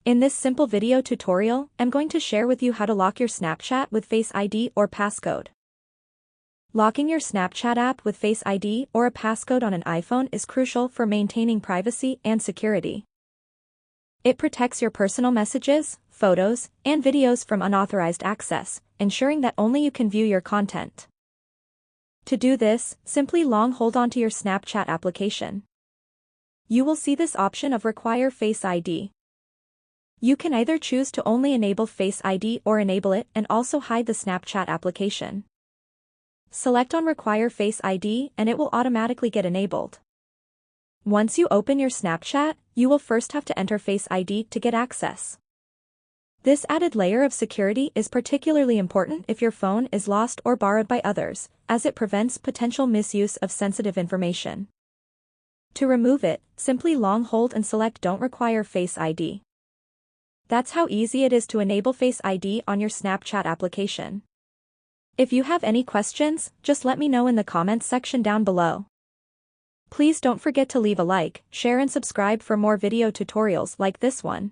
In this simple video tutorial, I'm going to share with you how to lock your Snapchat with Face ID or passcode. Locking your Snapchat app with Face ID or a passcode on an iPhone is crucial for maintaining privacy and security. It protects your personal messages, photos, and videos from unauthorized access, ensuring that only you can view your content. To do this, simply hold onto your Snapchat application. You will see this option of Require Face ID. You can either choose to only enable Face ID or enable it and also hide the Snapchat application. Select on Require Face ID and it will automatically get enabled. Once you open your Snapchat, you will first have to enter Face ID to get access. This added layer of security is particularly important if your phone is lost or borrowed by others, as it prevents potential misuse of sensitive information. To remove it, simply hold and select Don't Require Face ID. That's how easy it is to enable Face ID on your Snapchat application. If you have any questions, just let me know in the comments section down below. Please don't forget to leave a like, share and subscribe for more video tutorials like this one.